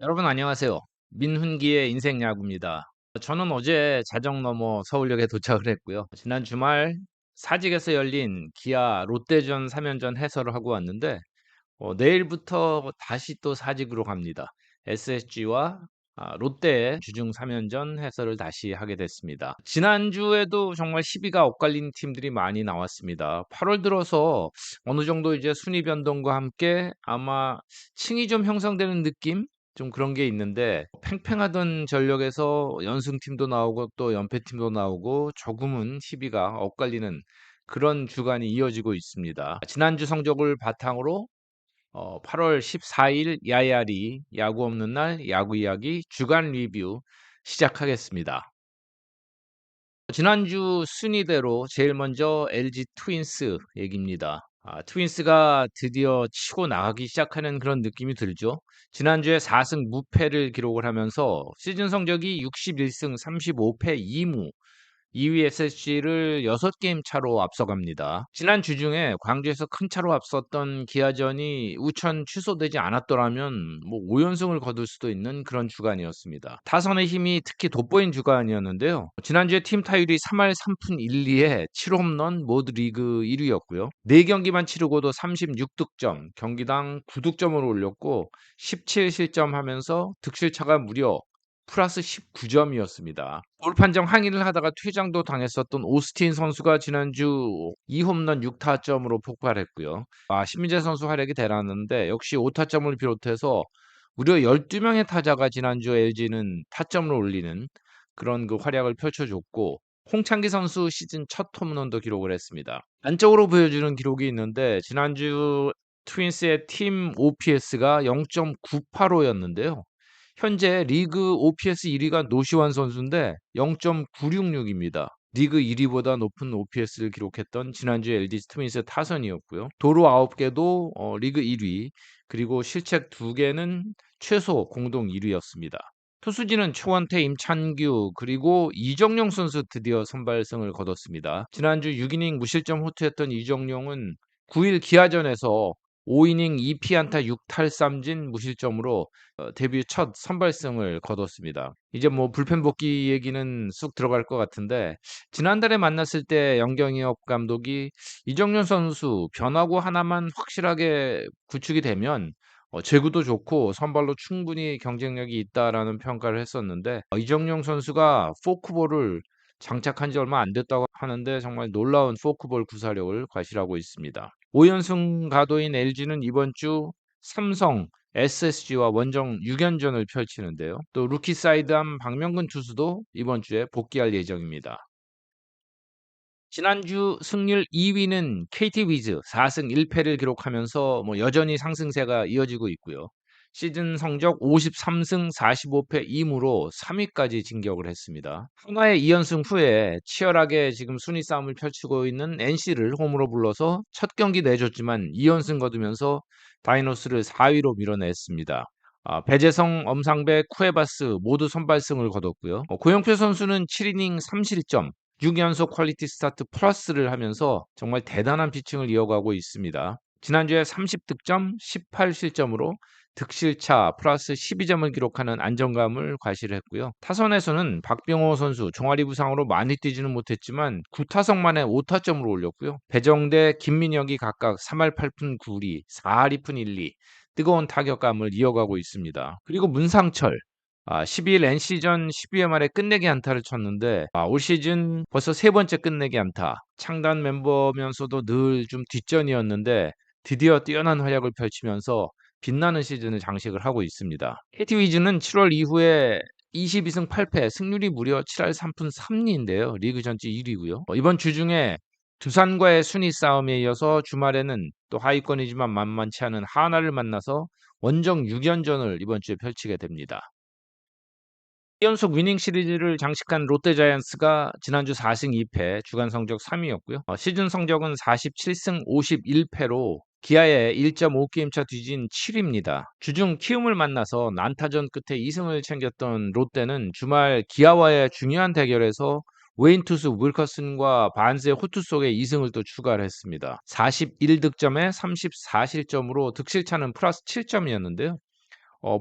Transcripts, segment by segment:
여러분 안녕하세요. 민훈기의 인생 야구입니다. 저는 어제 자정 넘어 서울역에 도착을 했고요. 지난 주말 사직에서 열린 기아 롯데전 3연전 해설을 하고 왔는데 내일부터 다시 또 사직으로 갑니다. SSG와 롯데의 주중 3연전 해설을 다시 하게 됐습니다. 지난주에도 정말 시비가 엇갈린 팀들이 많이 나왔습니다. 8월 들어서 어느 정도 이제 순위 변동과 함께 아마 층이 좀 형성되는 느낌? 좀 그런 게 있는데 팽팽하던 전력에서 연승팀도 나오고 또 연패팀도 나오고 조금은 시비가 엇갈리는 그런 주간이 이어지고 있습니다. 지난주 성적을 바탕으로 8월 14일 야야리 야구 없는 날 야구 이야기 주간 리뷰 시작하겠습니다. 지난주 순위대로 제일 먼저 LG 트윈스 얘기입니다. 트윈스가 드디어 치고 나가기 시작하는 그런 느낌이 들죠. 지난주에 4승 무패를 기록을 하면서 시즌 성적이 61승 35패 2무 2위 SSG를 6게임 차로 앞서갑니다. 지난 주 중에 광주에서 큰 차로 앞섰던 기아전이 우천 취소되지 않았더라면 뭐 5연승을 거둘 수도 있는 그런 주간이었습니다. 타선의 힘이 특히 돋보인 주간이었는데요. 지난주에 팀 타율이 3할 3푼 1리에 7홈런 모두 리그 1위였고요. 4경기만 치르고도 36득점, 경기당 9득점을 올렸고 17실점 하면서 득실차가 무려 플러스 19점이었습니다. 볼 판정 항의를 하다가 퇴장도 당했었던 오스틴 선수가 지난주 2홈런 6타점으로 폭발했고요. 신민재 선수 활약이 대단한데 역시 5타점을 비롯해서 무려 12명의 타자가 지난주 LG는 타점을 올리는 그런 그 활약을 펼쳐줬고 홍창기 선수 시즌 첫 홈런도 기록을 했습니다. 안쪽으로 보여주는 기록이 있는데 지난주 트윈스의 팀 OPS가 0.985였는데요. 현재 리그 OPS 1위가 노시환 선수인데 0.966입니다. 리그 1위보다 높은 OPS를 기록했던 지난주 LG 트윈스의 타선이었고요. 도루 9개도 리그 1위, 그리고 실책 2개는 최소 공동 1위였습니다. 투수진은 초원태, 임찬규, 그리고 이정용 선수 드디어 선발승을 거뒀습니다. 지난주 6이닝 무실점 호투했던 이정용은 9일 기아전에서 5이닝 2피안타 6탈삼진 무실점으로 데뷔 첫 선발승을 거뒀습니다. 이제 뭐 불펜 복귀 얘기는 쑥 들어갈 것 같은데 지난달에 만났을 때 영경이업 감독이 이정용 선수 변화구 하나만 확실하게 구축이 되면 제구도 좋고 선발로 충분히 경쟁력이 있다라는 평가를 했었는데 이정용 선수가 포크볼을 장착한 지 얼마 안 됐다고 하는데 정말 놀라운 포크볼 구사력을 과시하고 있습니다. 5연승 가도인 LG는 이번 주 삼성, SSG와 원정 6연전을 펼치는데요. 또 루키 사이드암 박명근 투수도 이번 주에 복귀할 예정입니다. 지난주 승률 2위는 KT 위즈 4승 1패를 기록하면서 뭐 여전히 상승세가 이어지고 있고요. 시즌 성적 53승 45패 2무로 3위까지 진격을 했습니다. 한화의 2연승 후에 치열하게 지금 순위 싸움을 펼치고 있는 NC를 홈으로 불러서 첫 경기 내줬지만 2연승 거두면서 다이노스를 4위로 밀어냈습니다. 배재성, 엄상배, 쿠에바스 모두 선발승을 거뒀고요. 고영표 선수는 7이닝 3실점 6연속 퀄리티 스타트 플러스를 하면서 정말 대단한 피칭을 이어가고 있습니다. 지난주에 30득점, 18실점으로 득실차 플러스 12점을 기록하는 안정감을 과시를 했고요. 타선에서는 박병호 선수 종아리 부상으로 많이 뛰지는 못했지만 9타석 만에 5타점을 올렸고요. 배정대, 김민혁이 각각 3할 8푼 9리, 4할 2푼 1리 뜨거운 타격감을 이어가고 있습니다. 그리고 문상철 12일 NC전 12회 말에 끝내기 안타를 쳤는데 올 시즌 벌써 세 번째 끝내기 안타. 창단 멤버면서도 늘 좀 뒷전이었는데 드디어 뛰어난 활약을 펼치면서 빛나는 시즌을 장식을 하고 있습니다. KT 위즈는 7월 이후에 22승 8패, 승률이 무려 7할 3푼 3리인데요. 리그 전체 1위고요. 이번 주 중에 두산과의 순위 싸움에 이어서 주말에는 또 하위권이지만 만만치 않은 하나를 만나서 원정 6연전을 이번 주에 펼치게 됩니다. 2연속 위닝 시리즈를 장식한 롯데자이언츠가 지난주 4승 2패, 주간 성적 3위였고요. 시즌 성적은 47승 51패로 기아의 1.5게임 차 뒤진 7위입니다. 주중 키움을 만나서 난타전 끝에 2승을 챙겼던 롯데는 주말 기아와의 중요한 대결에서 외인 투수 윌커슨과 반스의 호투 속에 2승을 또 추가를 했습니다. 41득점에 34실점으로 득실차는 플러스 7점이었는데요.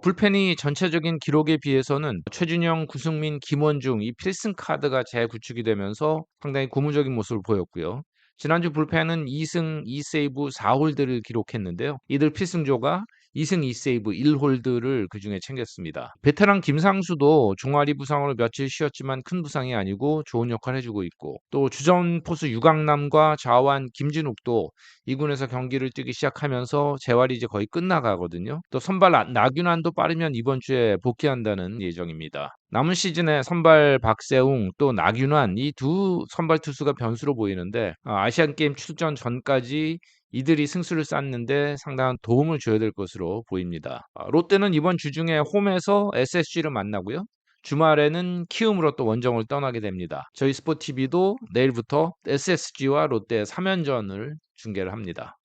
불펜이 전체적인 기록에 비해서는 최준영, 구승민, 김원중 이 필승 카드가 재구축이 되면서 상당히 고무적인 모습을 보였고요. 지난주 불펜은 2승 2세이브 4홀드를 기록했는데요. 이들 필승조가 2승 2세이브 1홀드를 그중에 챙겼습니다. 베테랑 김상수도 종아리 부상으로 며칠 쉬었지만 큰 부상이 아니고 좋은 역할을 해주고 있고, 또 주전 포수 유강남과 좌완 김진욱도 2군에서 경기를 뛰기 시작하면서 재활이 이제 거의 끝나가거든요. 또 선발 나균환도 빠르면 이번 주에 복귀한다는 예정입니다. 남은 시즌에 선발 박세웅 또 나균환 이 두 선발 투수가 변수로 보이는데, 아시안 게임 출전 전까지 이들이 승수를 쌓는데 상당한 도움을 줘야 될 것으로 보입니다. 롯데는 이번 주중에 홈에서 SSG를 만나고요. 주말에는 키움으로 또 원정을 떠나게 됩니다. 저희 스포티비도 내일부터 SSG와 롯데 3연전을 중계를 합니다.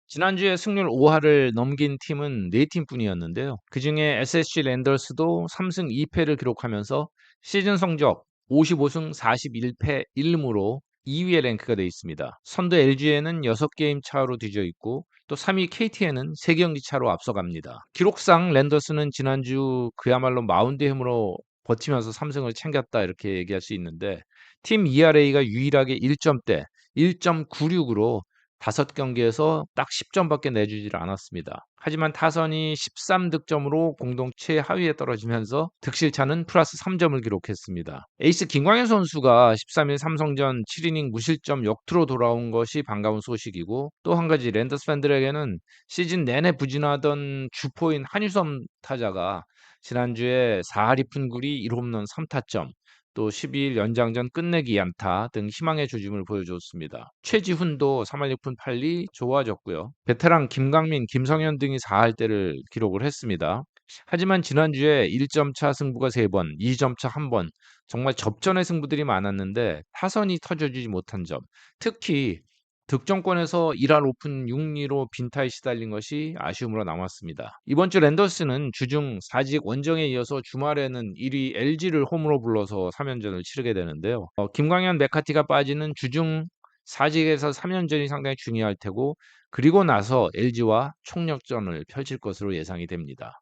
지난주에 승률 5할을 넘긴 팀은 4팀뿐이었는데요. 그중에 SSG 랜더스도 3승 2패를 기록하면서 시즌 성적 55승 41패 1무로 2위에 랭크가 되어 있습니다. 선두 LG에는 6게임 차로 뒤져 있고, 또 3위 KT에는 3경기 차로 앞서갑니다. 기록상 랜더스는 지난주 그야말로 마운드의 힘으로 버티면서 3승을 챙겼다 이렇게 얘기할 수 있는데, 팀 ERA가 유일하게 1점대 1.96으로 5경기에서 딱 10점밖에 내주지를 않았습니다. 하지만 타선이 13득점으로 공동 최하위에 떨어지면서 득실차는 플러스 3점을 기록했습니다. 에이스 김광현 선수가 13일 삼성전 7이닝 무실점 역투로 돌아온 것이 반가운 소식이고, 또 한 가지 랜더스 팬들에게는 시즌 내내 부진하던 주포인 한유섬 타자가 지난주에 4할 2푼 9리 1홈런 3타점, 또 12일 연장전 끝내기 안타 등 희망의 조짐을 보여줬습니다. 최지훈도 3할 6푼 8리 좋아졌고요. 베테랑 김강민, 김성현 등이 4할대를 기록을 했습니다. 하지만 지난주에 1점 차 승부가 3번, 2점 차 1번, 정말 접전의 승부들이 많았는데 타선이 터져주지 못한 점, 특히 득점권에서 1할 오픈 6리로 빈타에 시달린 것이 아쉬움으로 남았습니다. 이번 주 랜더스는 주중 4직 원정에 이어서 주말에는 1위 LG를 홈으로 불러서 3연전을 치르게 되는데요. 김광현, 메카티가 빠지는 주중 4직에서 3연전이 상당히 중요할 테고, 그리고 나서 LG와 총력전을 펼칠 것으로 예상이 됩니다.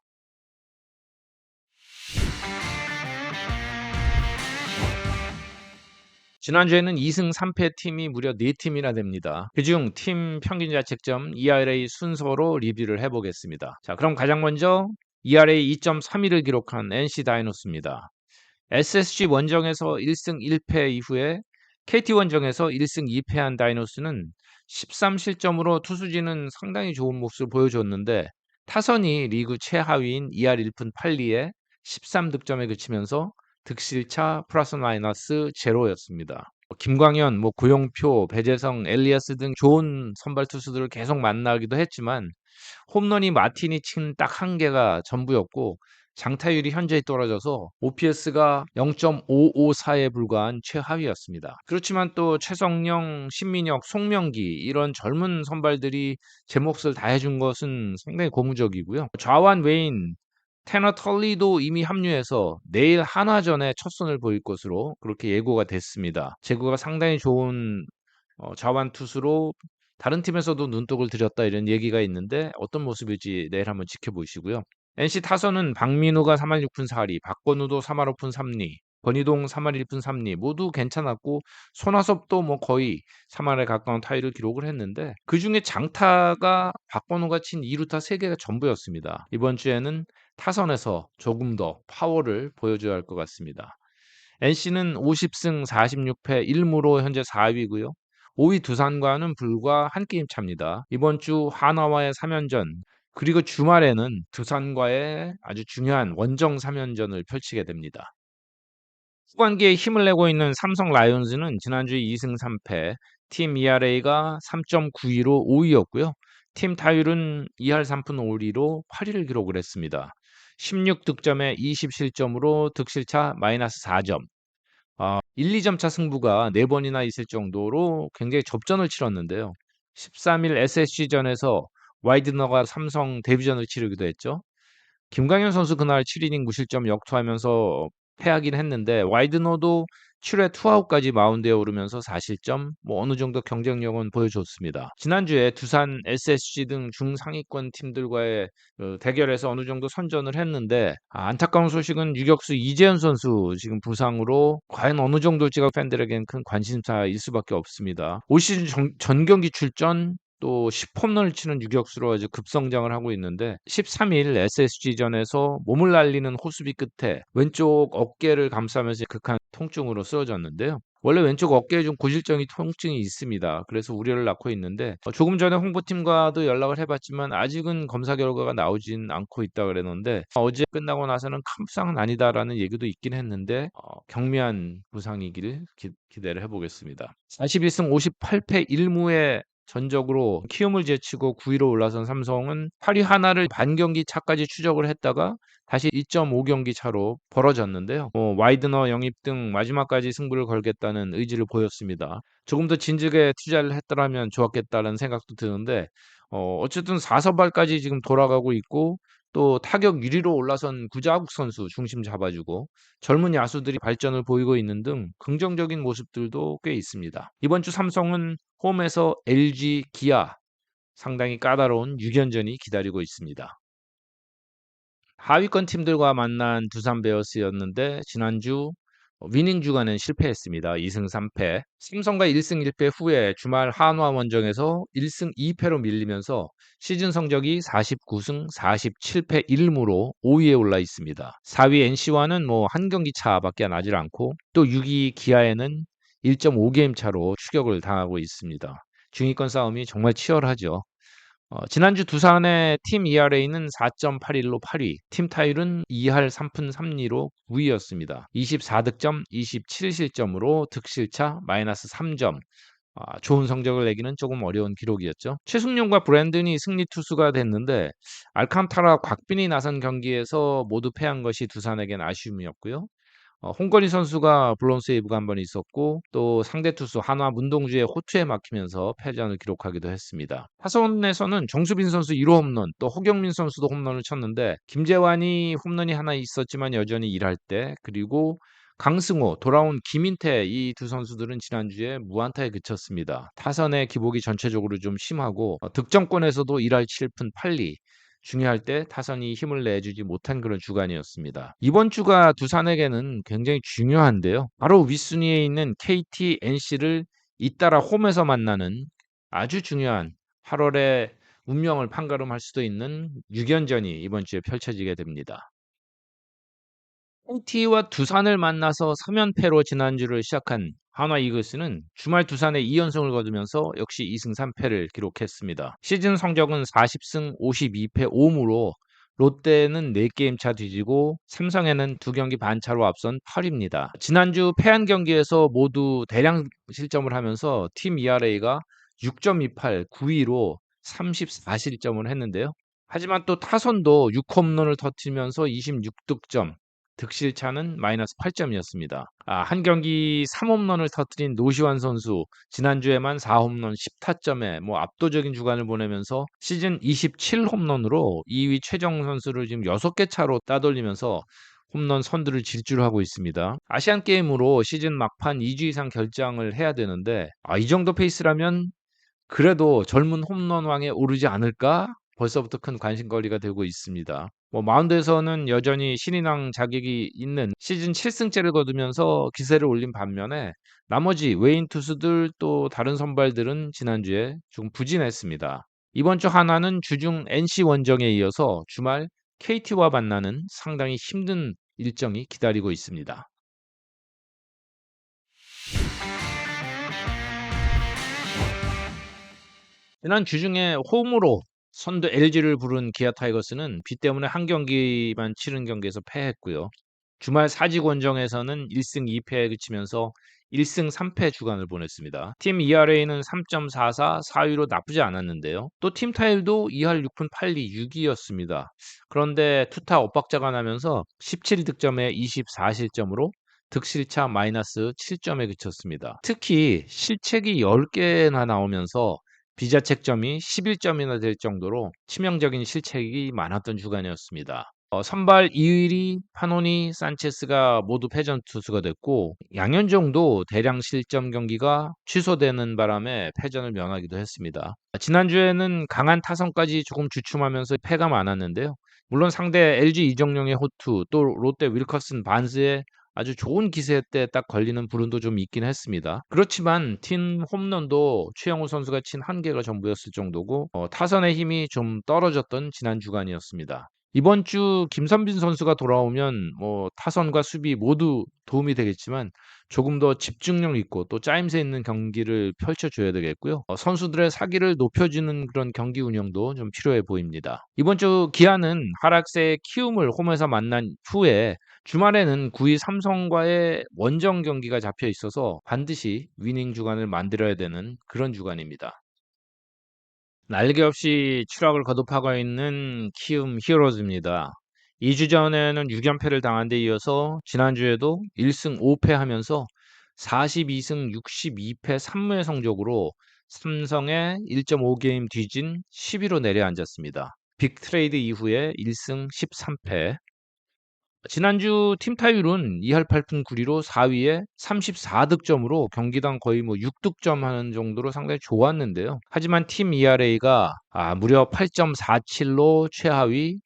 지난주에는 2승 3패 팀이 무려 4팀이나 됩니다. 그중 팀 평균 자책점 ERA 순서로 리뷰를 해보겠습니다. 자, 그럼 가장 먼저 ERA 2.31을 기록한 NC 다이노스입니다. SSG 원정에서 1승 1패 이후에 KT 원정에서 1승 2패한 다이노스는 13실점으로 투수진은 상당히 좋은 모습을 보여줬는데, 타선이 리그 최하위인 2할 1푼 8리에 13득점에 그치면서 득실차 플러스 마이너스 제로였습니다. 김광현, 고용표, 배재성, 엘리아스 등 좋은 선발 투수들을 계속 만나기도 했지만 홈런이 마틴이 친 딱 한 개가 전부였고, 장타율이 현저히 떨어져서 OPS가 0.554에 불과한 최하위였습니다. 그렇지만 또 최성령, 신민혁, 송명기 이런 젊은 선발들이 제 몫을 다해준 것은 상당히 고무적이고요. 좌완 외인 테너 털리도 이미 합류해서 내일 한화전에 첫 선을 보일 것으로 그렇게 예고가 됐습니다. 제구가 상당히 좋은 좌완 투수로 다른 팀에서도 눈독을 들였다 이런 얘기가 있는데, 어떤 모습일지 내일 한번 지켜보시고요. NC 타선은 박민우가 3할 6푼 4리, 박건우도 3할 5푼 3리, 권희동 3할 1푼 3리 모두 괜찮았고, 손아섭도 거의 3할에 가까운 타율을 기록을 했는데, 그중에 장타가 박건우가 친 2루타 3개가 전부였습니다. 이번 주에는 타선에서 조금 더 파워를 보여줘야 할 것 같습니다. NC는 50승 46패 1무로 현재 4위고요. 5위 두산과는 불과 한 게임 차입니다. 이번 주 하나와의 3연전, 그리고 주말에는 두산과의 아주 중요한 원정 3연전을 펼치게 됩니다. 후반기에 힘을 내고 있는 삼성 라이온즈는 지난주에 2승 3패, 팀 ERA가 3.92로 5위였고요. 팀 타율은 2할 3푼 5리로 8위를 기록을 했습니다. 16득점에 20실점으로 득실차 마이너스 4점. 1, 2점 차 승부가 4번이나 있을 정도로 굉장히 접전을 치렀는데요. 13일 SSG전에서 와이드너가 삼성 데뷔전을 치르기도 했죠. 김광현 선수 그날 7이닝 무실점 역투하면서 패하긴 했는데, 와이드너도 7회 투아웃까지 마운드에 오르면서 4실점, 뭐 어느 정도 경쟁력은 보여줬습니다. 지난주에 두산, SSG 등 중상위권 팀들과의 대결에서 어느 정도 선전을 했는데 안타까운 소식은 유격수 이재현 선수 지금 부상으로 과연 어느 정도일지가 팬들에겐 큰 관심사일 수밖에 없습니다. 올 시즌 전 경기 출전 또 10홈런을 치는 유격수로 아주 급성장을 하고 있는데 13일 SSG전에서 몸을 날리는 호수비 끝에 왼쪽 어깨를 감싸면서 극한 통증으로 쓰러졌는데요. 원래 왼쪽 어깨에 좀 고질적인 통증이 있습니다. 그래서 우려를 낳고 있는데 조금 전에 홍보팀과도 연락을 해봤지만 아직은 검사 결과가 나오진 않고 있다 그랬는데 어제 끝나고 나서는 큰 부상은 아니다라는 얘기도 있긴 했는데 경미한 부상이길 기대를 해보겠습니다. 41승 58패 1무의 전적으로 키움을 제치고 9위로 올라선 삼성은 8위 하나를 반경기 차까지 추적을 했다가 다시 2.5경기 차로 벌어졌는데요. 와이드너 영입 등 마지막까지 승부를 걸겠다는 의지를 보였습니다. 조금 더 진즉에 투자를 했더라면 좋았겠다는 생각도 드는데 어쨌든 4선발까지 지금 돌아가고 있고 또 타격 1위로 올라선 구자욱 선수 중심 잡아주고 젊은 야수들이 발전을 보이고 있는 등 긍정적인 모습들도 꽤 있습니다. 이번 주 삼성은 홈에서 LG, 기아 상당히 까다로운 6연전이 기다리고 있습니다. 하위권 팀들과 만난 두산 베어스였는데 지난주 위닝 주간은 실패했습니다. 2승 3패. 삼성과 1승 1패 후에 주말 한화 원정에서 1승 2패로 밀리면서 시즌 성적이 49승 47패 1무로 5위에 올라 있습니다. 4위 NC와는 뭐 한 경기 차밖에 나질 않고 또 6위 기아에는 1.5게임 차로 추격을 당하고 있습니다. 중위권 싸움이 정말 치열하죠. 지난주 두산의 팀 ERA는 4.81로 8위, 팀 타율은 2할 3푼 3리로 9위였습니다. 24득점, 27실점으로 득실차 마이너스 3점. 좋은 성적을 내기는 조금 어려운 기록이었죠. 최승용과 브랜든이 승리 투수가 됐는데 알칸타라, 곽빈이 나선 경기에서 모두 패한 것이 두산에겐 아쉬움이었고요. 홍건희 선수가 블론 세이브가 한 번 있었고 또 상대 투수 한화 문동주의 호투에 막히면서 패전을 기록하기도 했습니다. 타선에서는 정수빈 선수 1호 홈런 또 허경민 선수도 홈런을 쳤는데 김재환이 홈런이 하나 있었지만 여전히 일할 때 그리고 강승호, 돌아온 김인태 이 두 선수들은 지난주에 무안타에 그쳤습니다. 타선의 기복이 전체적으로 좀 심하고 득점권에서도 1할 7푼 8리 중요할 때 타선이 힘을 내주지 못한 그런 주간이었습니다. 이번 주가 두산에게는 굉장히 중요한데요. 바로 윗순위에 있는 KT, NC를 잇따라 홈에서 만나는 아주 중요한 8월의 운명을 판가름할 수도 있는 6연전이 이번 주에 펼쳐지게 됩니다. KT와 두산을 만나서 3연패로 지난주를 시작한 한화 이글스는 주말 두산에 2연승을 거두면서 역시 2승 3패를 기록했습니다. 시즌 성적은 40승 52패 5무로 롯데는 4게임 차 뒤지고 삼성에는 2경기 반 차로 앞선 8위입니다. 지난주 패한 경기에서 모두 대량 실점을 하면서 팀 ERA가 6.28, 9위로 34실점을 했는데요. 하지만 또 타선도 6홈런을 터뜨리면서 26득점, 득실차는 마이너스 8점이었습니다. 한 경기 3홈런을 터뜨린 노시환 선수 지난주에만 4홈런 10타점에 뭐 압도적인 주간을 보내면서 시즌 27홈런으로 2위 최정 선수를 지금 6개 차로 따돌리면서 홈런 선두를 질주하고 있습니다. 아시안 게임으로 시즌 막판 2주 이상 결장을 해야 되는데 이 정도 페이스라면 그래도 젊은 홈런왕에 오르지 않을까? 벌써부터 큰 관심거리가 되고 있습니다. 마운드에서는 여전히 신인왕 자격이 있는 시즌 7승째를 거두면서 기세를 올린 반면에 나머지 외인 투수들 또 다른 선발들은 지난주에 좀 부진했습니다. 이번 주 하나는 주중 NC 원정에 이어서 주말 KT와 만나는 상당히 힘든 일정이 기다리고 있습니다. 지난 주중에 홈으로 선두 LG를 부른 기아 타이거스는 비 때문에 한 경기만 치른 경기에서 패했고요. 주말 사직 원정에서는 1승 2패에 그치면서 1승 3패 주간을 보냈습니다. 팀 ERA는 3.44, 4위로 나쁘지 않았는데요. 또 팀 타율도 2할 6푼 8리 6위였습니다. 그런데 투타 엇박자가 나면서 17득점에 24실점으로 득실차 마이너스 7점에 그쳤습니다. 특히 실책이 10개나 나오면서 비자책점이 11점이나 될 정도로 치명적인 실책이 많았던 주간이었습니다. 선발 이의리, 파노니, 산체스가 모두 패전 투수가 됐고 양현종도 대량 실점 경기가 취소되는 바람에 패전을 면하기도 했습니다. 지난주에는 강한 타선까지 조금 주춤하면서 패가 많았는데요. 물론 상대 LG 이정용의 호투 또 롯데 윌커슨 반스의 아주 좋은 기세 때 딱 걸리는 불운도 좀 있긴 했습니다. 그렇지만 팀 홈런도 최영우 선수가 친 한 개가 전부였을 정도고 타선의 힘이 좀 떨어졌던 지난 주간이었습니다. 이번 주 김선빈 선수가 돌아오면 뭐 타선과 수비 모두 도움이 되겠지만 조금 더 집중력 있고 또 짜임새 있는 경기를 펼쳐줘야 되겠고요. 선수들의 사기를 높여주는 그런 경기 운영도 좀 필요해 보입니다. 이번 주 기아는 하락세의 키움을 홈에서 만난 후에 주말에는 9위 삼성과의 원정 경기가 잡혀 있어서 반드시 위닝 주간을 만들어야 되는 그런 주간입니다. 날개 없이 추락을 거듭하고 있는 키움 히어로즈입니다. 2주 전에는 6연패를 당한 데 이어서 지난주에도 1승 5패하면서 42승 62패 3무의 성적으로 삼성의 1.5게임 뒤진 10위로 내려앉았습니다. 빅 트레이드 이후에 1승 13패. 지난주 팀 타율은 2할 8푼 9리로 4위에 34득점으로 경기당 거의 뭐 6득점 하는 정도로 상당히 좋았는데요. 하지만 팀 ERA가 무려 8.47로 최하위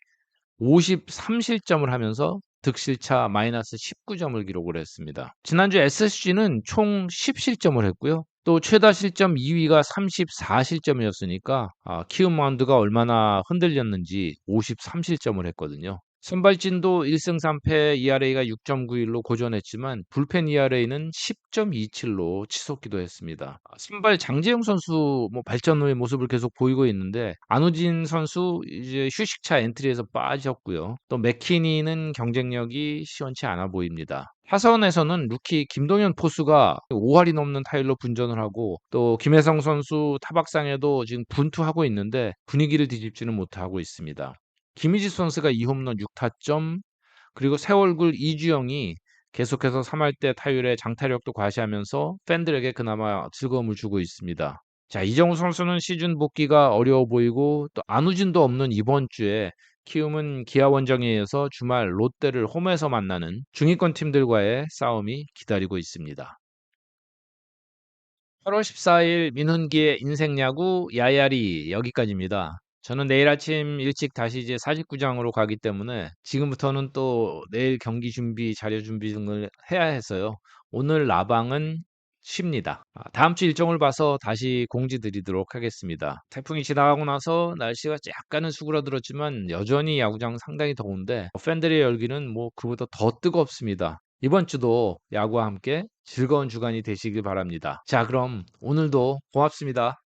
53실점을 하면서 득실차 마이너스 19점을 기록을 했습니다. 지난주 SSG는 총 10실점을 했고요. 또 최다 실점 2위가 34실점이었으니까 키움 마운드가 얼마나 흔들렸는지 53실점을 했거든요. 선발진도 1승 3패 ERA가 6.91로 고전했지만 불펜 ERA는 10.27로 치솟기도 했습니다. 선발 장재영 선수 뭐 발전 후의 모습을 계속 보이고 있는데 안우진 선수 이제 휴식차 엔트리에서 빠졌고요. 또 맥키니는 경쟁력이 시원치 않아 보입니다. 타선에서는 루키 김동현 포수가 5할이 넘는 타율로 분전을 하고 또 김혜성 선수 타박상에도 지금 분투하고 있는데 분위기를 뒤집지는 못하고 있습니다. 김희지 선수가 2홈런 6타점 그리고 새 얼굴 이주영이 계속해서 3할 때 타율의 장타력도 과시하면서 팬들에게 그나마 즐거움을 주고 있습니다. 자, 이정우 선수는 시즌 복귀가 어려워 보이고 또 안우진도 없는 이번 주에 키움은 기아 원정에서 주말 롯데를 홈에서 만나는 중위권 팀들과의 싸움이 기다리고 있습니다. 8월 14일 민훈기의 인생 야구 야야리 여기까지입니다. 저는 내일 아침 일찍 다시 이제 사직구장으로 가기 때문에 지금부터는 또 내일 경기 준비, 자료 준비 등을 해야 해서요. 오늘 라방은 쉽니다. 다음 주 일정을 봐서 다시 공지 드리도록 하겠습니다. 태풍이 지나가고 나서 날씨가 약간은 수그러들었지만 여전히 야구장 상당히 더운데 팬들의 열기는 뭐 그보다 더 뜨겁습니다. 이번 주도 야구와 함께 즐거운 주간이 되시길 바랍니다. 자, 그럼 오늘도 고맙습니다.